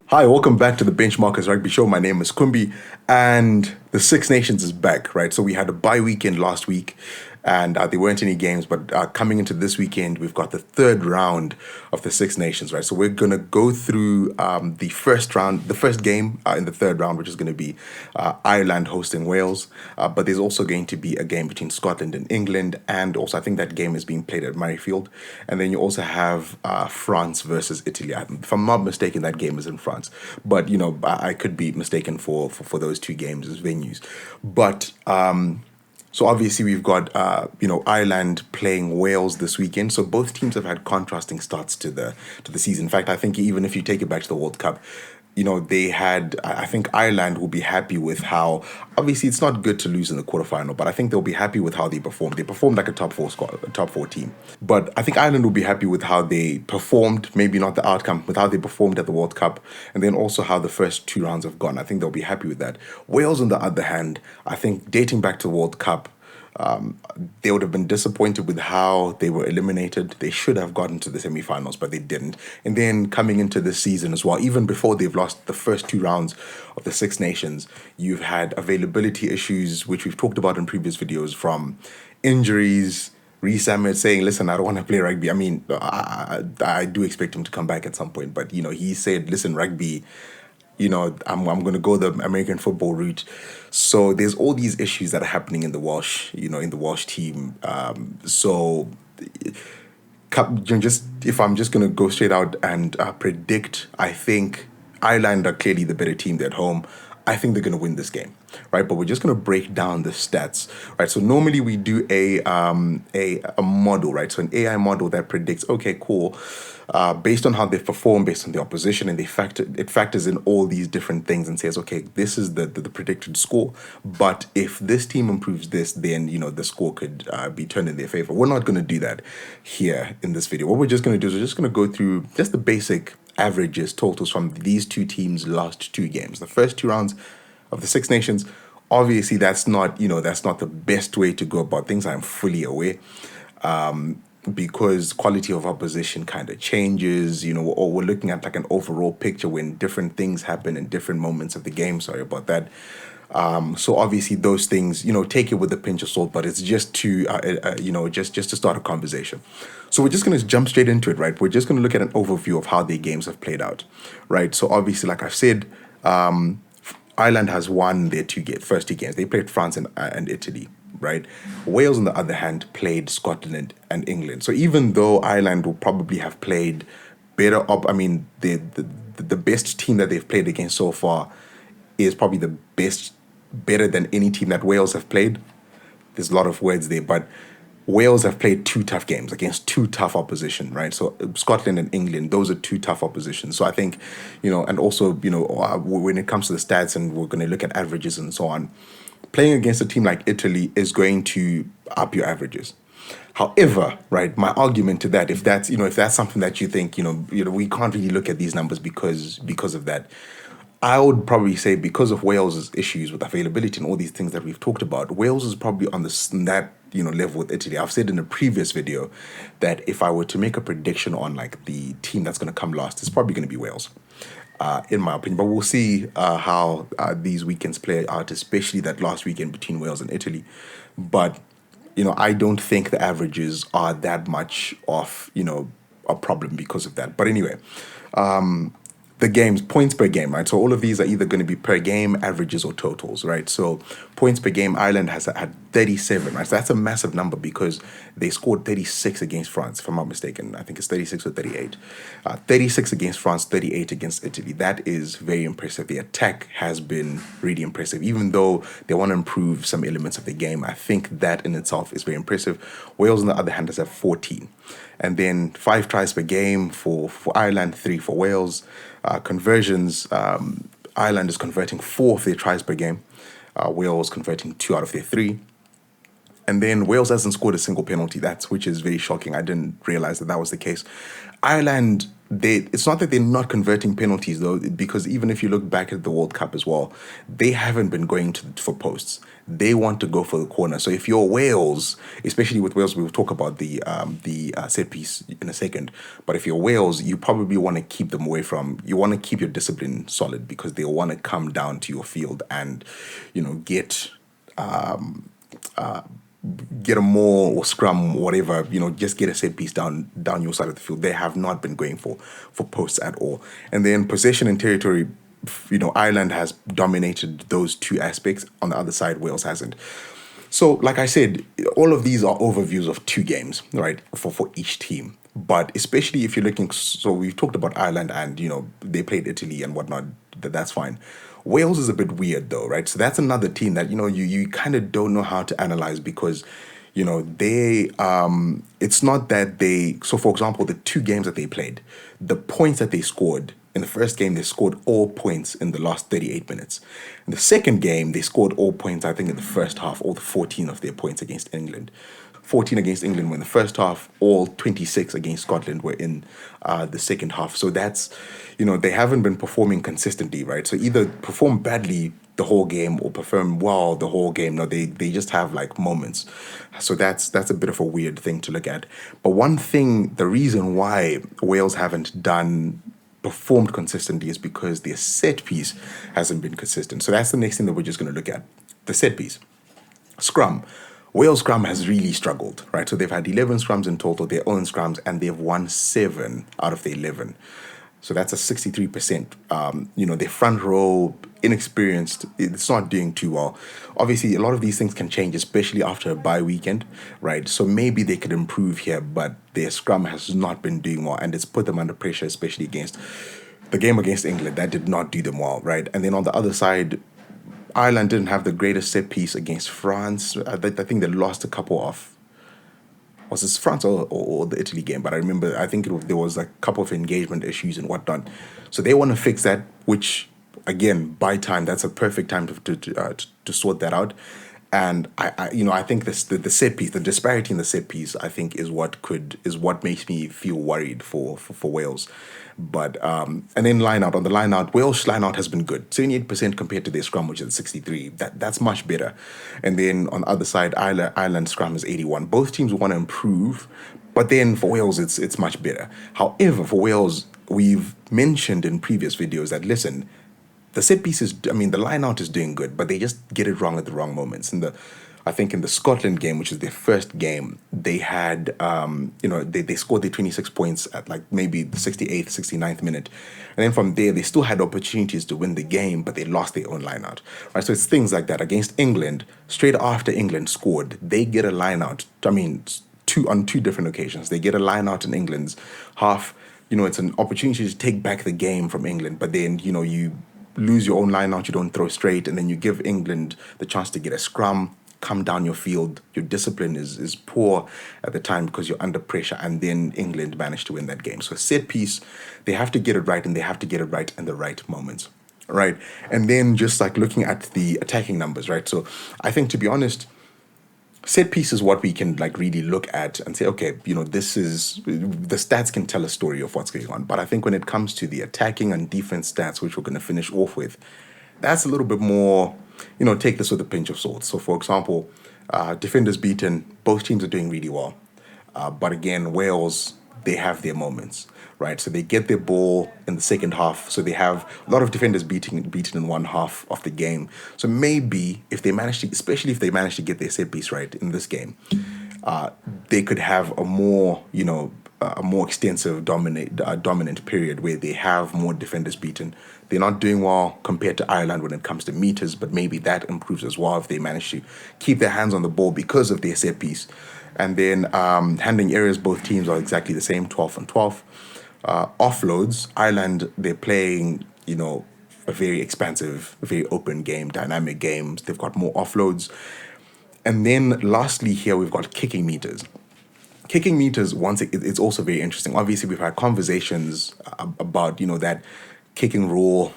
Hi, welcome back to the Benchmarkers Rugby Show. My name is Kumbi, and the Six Nations is back, right? So we had a bye weekend last week, and there weren't any games. But coming into this weekend, we've got the third round of the Six Nations, right? So we're gonna go through the first round, the first game in the third round, which is going to be Ireland hosting Wales. But there's also going to be a game between Scotland and England, and also I think that game is being played at Murrayfield. And then you also have France versus Italy. If I'm not mistaken, that game is in France. But I could be mistaken for those two games as venues. But so obviously we've got Ireland playing Wales this weekend. So both teams have had contrasting starts to the season. In fact, I think even if you take it back to the World Cup, they had. I think Ireland will be happy with how. Obviously, it's not good to lose in the quarterfinal, but I think they'll be happy with how they performed. They performed like a top four squad, a top four team. But I think Ireland will be happy with how they performed. Maybe not the outcome, with how they performed at the World Cup, and then also how the first two rounds have gone. I think they'll be happy with that. Wales, on the other hand, I think dating back to the World Cup, they would have been disappointed with how they were eliminated. They should have gotten to the semi-finals, but they didn't. And then coming into this season as well, even before they've lost the first two rounds of the Six Nations, you've had availability issues, which we've talked about in previous videos, from injuries. Reece Ahmed saying, "Listen, I don't want to play rugby." I mean, I do expect him to come back at some point, but he said, "Listen, rugby, I'm going to go the American football route." So there's all these issues that are happening in the Welsh, in the Welsh team. So just if I'm just going to go straight out and predict, I think Ireland are clearly the better team at home. I think they're going to win this game, right? But we're just going to break down the stats, right? So normally we do a model, right? So an AI model that predicts, okay, cool, based on how they perform, based on the opposition, and it factors in all these different things and says, okay, this is the predicted score. But if this team improves this, then the score could be turned in their favor. We're not going to do that here in this video. What we're just going to do is we're just going to go through just the basic averages, totals from these two teams' last two games, the first two rounds of the Six Nations. Obviously, that's not the best way to go about things. I'm fully aware, because quality of opposition kind of changes. Or we're looking at like an overall picture when different things happen in different moments of the game. Sorry about that. So obviously those things, take it with a pinch of salt, but it's just to, just to start a conversation. So we're just going to jump straight into it, right? We're just going to look at an overview of how the games have played out, right? So obviously, like I've said, Ireland has won their first two games. They played France and Italy, right? Wales, on the other hand, played Scotland and England. So even though Ireland will probably have played better I mean, the best team that they've played against so far is probably better than any team that Wales have played. There's a lot of words there, but Wales have played two tough games against two tough opposition, right? So Scotland and England, those are two tough oppositions. So I think, and also, when it comes to the stats, and we're going to look at averages and so on, playing against a team like Italy is going to up your averages. However, right, my argument to that, if that's something that you think, we can't really look at these numbers because of that. I would probably say, because of Wales's issues with availability and all these things that we've talked about, Wales is probably on that level with Italy. I've said in a previous video that if I were to make a prediction on like the team that's going to come last, it's probably going to be Wales, in my opinion. But we'll see how these weekends play out, especially that last weekend between Wales and Italy. But I don't think the averages are that much of a problem because of that. But anyway, the games, points per game, right? So all of these are either going to be per game, averages, or totals, right? So points per game, Ireland has had 37, right? So that's a massive number because they scored 36 against France, if I'm not mistaken. I think it's 36 or 38. 36 against France, 38 against Italy. That is very impressive. The attack has been really impressive. Even though they want to improve some elements of the game, I think that in itself is very impressive. Wales, on the other hand, has had 14. And then 5 tries per game for Ireland, 3 for Wales. Conversions, Ireland is converting 4 of their tries per game. Wales converting 2 out of their 3. And then Wales hasn't scored a single penalty. Which is very shocking. I didn't realize that was the case. Ireland, it's not that they're not converting penalties though, because even if you look back at the World Cup as well, they haven't been going for posts. They want to go for the corner. So if you're Wales, especially with Wales, we'll talk about the set piece in a second. But if you're Wales, you probably want to keep them away from. You want to keep your discipline solid because they'll want to come down to your field and, get get a maul or scrum, whatever, just get a set piece down your side of the field. They have not been going for posts at all. And then possession and territory, Ireland has dominated those two aspects. On the other side, Wales hasn't. So, like I said, all of these are overviews of two games, right, for each team. But especially if you're looking, so we've talked about Ireland and, they played Italy and whatnot, that's fine. Wales is a bit weird though, right? So that's another team that, you kind of don't know how to analyze because, they, it's not that so for example, the two games that they played, the points that they scored in the first game, they scored all points in the last 38 minutes. In the second game, they scored all points, I think, in the first half, all the 14 of their points against England. 14 against England were in the first half, all 26 against Scotland were in the second half. So that's, they haven't been performing consistently, right? So either perform badly the whole game or perform well the whole game. No, they just have like moments. So that's a bit of a weird thing to look at. But one thing, the reason why Wales haven't performed consistently is because their set piece hasn't been consistent. So that's the next thing that we're just going to look at. The set piece. Scrum. Wales scrum has really struggled, right? So they've had 11 scrums in total, their own scrums, and they've won 7 out of the 11. So that's a 63%. Their front row, inexperienced, it's not doing too well. Obviously, a lot of these things can change, especially after a bye weekend, right? So maybe they could improve here, but their scrum has not been doing well, and it's put them under pressure, especially against the game against England. That did not do them well, right? And then on the other side, Ireland didn't have the greatest set piece against France. I think they lost a couple of... Was this France or the Italy game? But I remember, I think there was a couple of engagement issues and whatnot. So they want to fix that, which, again, by time, that's a perfect time to sort that out. And I think the set piece, the disparity in the set piece, I think is what makes me feel worried for Wales. But and then on the line out, Wales line out has been good, 78% compared to their scrum, which is 63. That's much better. And then on the other side, Ireland scrum is 81. Both teams want to improve, but then for Wales, it's much better. However, for Wales, we've mentioned in previous videos that listen, the set pieces, the line out is doing good, but they just get it wrong at the wrong moments. I think in the Scotland game, which is their first game, they had, they scored their 26 points at like maybe the 68th, 69th minute. And then from there, they still had opportunities to win the game, but they lost their own line out. Right? So it's things like that. Against England, straight after England scored, they get a line out. On two different occasions. They get a line out in England's half. It's an opportunity to take back the game from England, but then, you lose your own line out, you don't throw straight, and then you give England the chance to get a scrum, come down your field. Your discipline is poor at the time because you're under pressure, and then England managed to win that game. So set piece, they have to get it right, and they have to get it right in the right moments, right? And then just like looking at the attacking numbers, right? So I think, to be honest, set piece is what we can like really look at and say, okay, this is, the stats can tell a story of what's going on. But I think when it comes to the attacking and defense stats, which we're going to finish off with, that's a little bit more, take this with a pinch of salt. So for example, defenders beaten, both teams are doing really well. But again, Wales, they have their moments, right? So they get their ball in the second half. So they have a lot of defenders beaten in one half of the game. So maybe if they manage to, especially if they manage to get their set piece right in this game, they could have a more extensive dominant period where they have more defenders beaten. They're not doing well compared to Ireland when it comes to meters, but maybe that improves as well if they manage to keep their hands on the ball because of their set piece. And then handling areas, both teams are exactly the same, 12 and 12. Offloads, Ireland, they're playing, a very expansive, very open game, dynamic games. They've got more offloads. And then lastly here, we've got kicking meters. Kicking meters, it's also very interesting. Obviously, we've had conversations about, that kicking rule,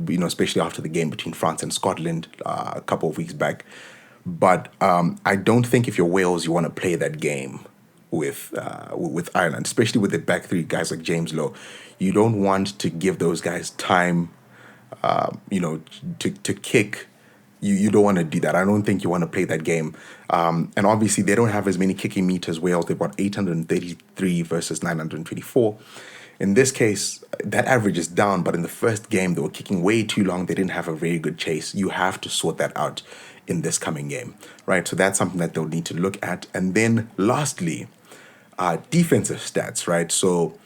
especially after the game between France and Scotland a couple of weeks back. But I don't think if you're Wales, you want to play that game with Ireland, especially with the back three guys like James Lowe. You don't want to give those guys time, to kick. You don't want to do that. I don't think you want to play that game. And obviously, they don't have as many kicking meters. Wales, they've got 833 versus 924. In this case, that average is down, but in the first game, they were kicking way too long. They didn't have a very good chase. You have to sort that out in this coming game, right? So that's something that they'll need to look at. And then lastly, defensive stats, right? So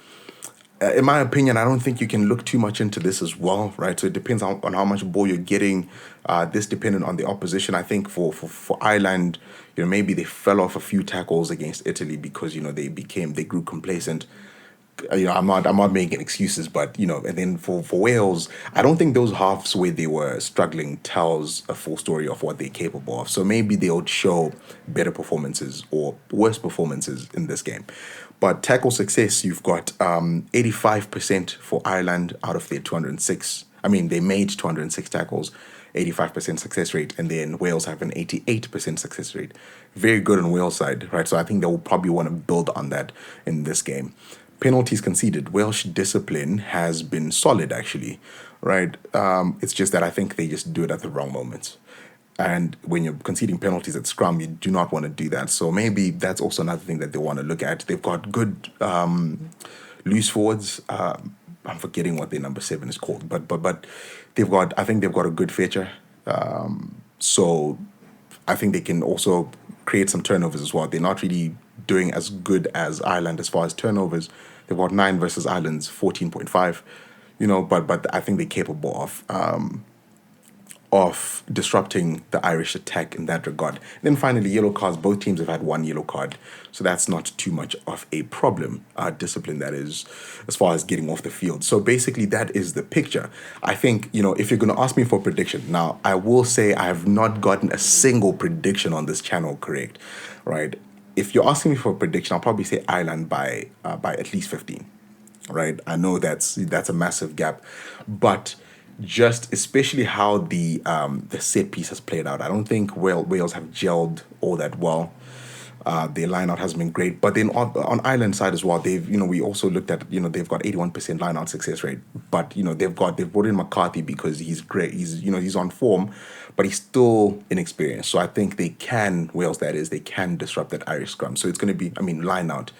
in my opinion, I don't think you can look too much into this as well, right? So it depends on how much ball you're getting. This dependent on the opposition. I think for Ireland, maybe they fell off a few tackles against Italy because they grew complacent. I'm not making excuses, but and then for Wales, I don't think those halves where they were struggling tells a full story of what they're capable of. So maybe they'll show better performances or worse performances in this game. But tackle success, you've got 85% for Ireland out of their 206. I mean, they made 206 tackles, 85% success rate, and then Wales have an 88% success rate. Very good on Wales' side, right? So I think they'll probably want to build on that in this game. Penalties conceded. Welsh discipline has been solid, actually, right? It's just that I think they just do it at the wrong moments. And when you're conceding penalties at scrum, you do not want to do that. So maybe that's also another thing that they want to look at. They've got good loose forwards. I'm forgetting what their number 7 is called, but I think they've got a good feature. So I think they can also create some turnovers as well. They're not really doing as good as Ireland as far as turnovers. They've got 9 versus Ireland's 14.5. But I think they're capable of disrupting the Irish attack in that regard. Then finally, yellow cards. Both teams have had 1 yellow card, so that's not too much of a problem. Discipline, that is, as far as getting off the field. So basically, that is the picture. I think, if you're going to ask me for a prediction, now, I will say I have not gotten a single prediction on this channel correct, right? If you're asking me for a prediction, I'll probably say Ireland by at least 15, right? I know that's a massive gap, but just especially how the set piece has played out, I don't think Wales have gelled all that well. Their line out hasn't been great, but then on Ireland side as well, we also looked at they've got 81% line out success rate, but they've brought in McCarthy because he's great, he's on form, but he's still inexperienced. So I think they can disrupt that Irish scrum. So it's going to be, line out.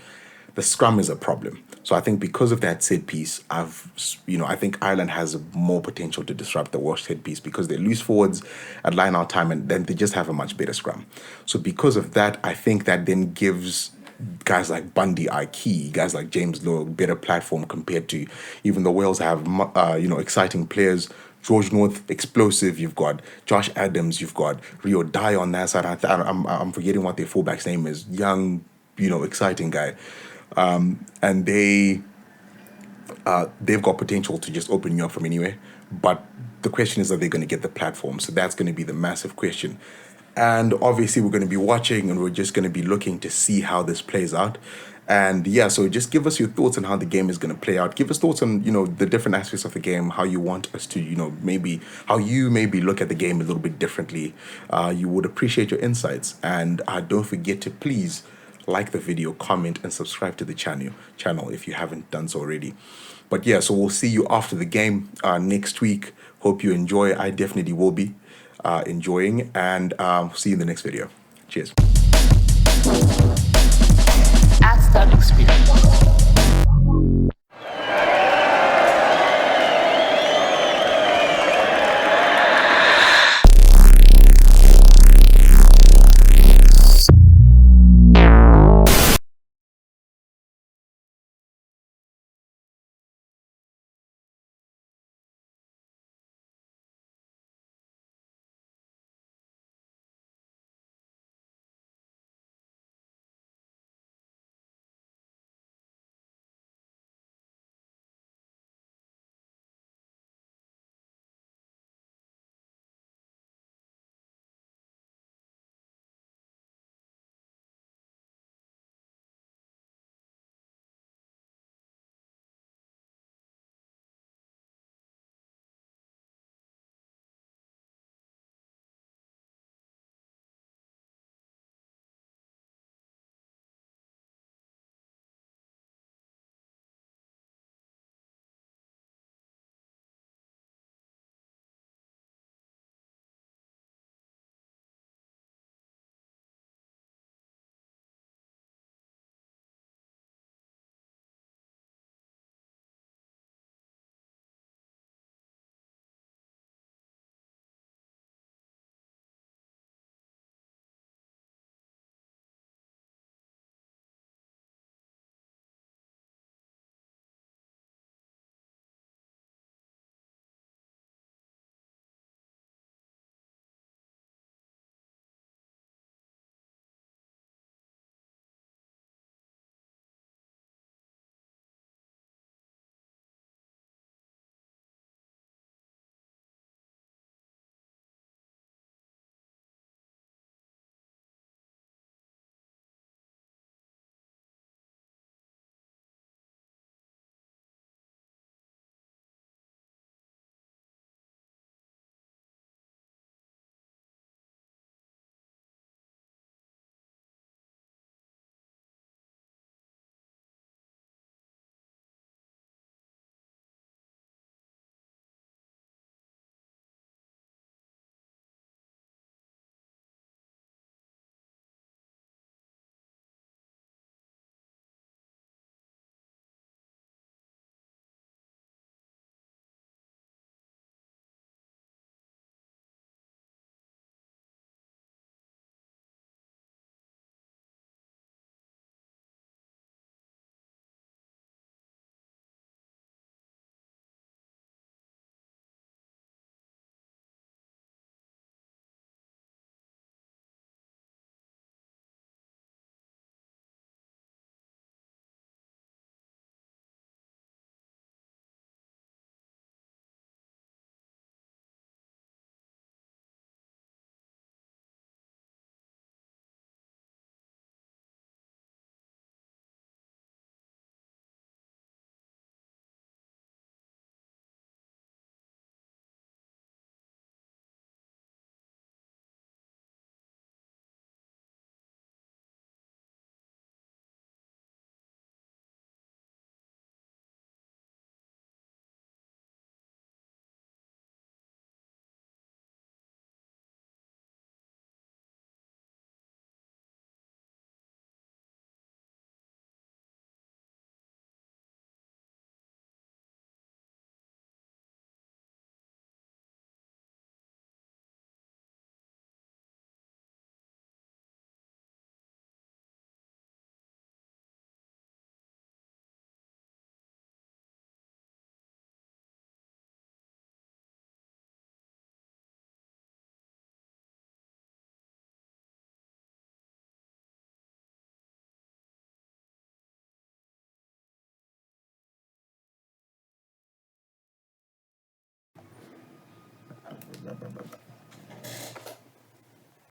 The scrum is a problem. So I think because of that set piece, I think Ireland has more potential to disrupt the Welsh set piece because they loose forwards at line out time, and then they just have a much better scrum. So because of that, I think that then gives guys like Bundy, Ikey, guys like James Lowe, better platform compared to, even though Wales have exciting players. George North, explosive. You've got Josh Adams. You've got Rio Dye on that side. I'm forgetting what their fullback's name is. Young, exciting guy. And they've got potential to just open you up from anywhere. But the question is, are they going to get the platform? So that's going to be the massive question. And obviously, we're going to be watching, and we're just going to be looking to see how this plays out. And yeah, so just give us your thoughts on how the game is going to play out. Give us thoughts on, the different aspects of the game, how you want us to, how you maybe look at the game a little bit differently. You would appreciate your insights. And don't forget to please like the video, comment, and subscribe to the channel if you haven't done so already. But yeah, so we'll see you after the game next week. Hope you enjoy. I definitely will be enjoying, and see you in the next video. Cheers.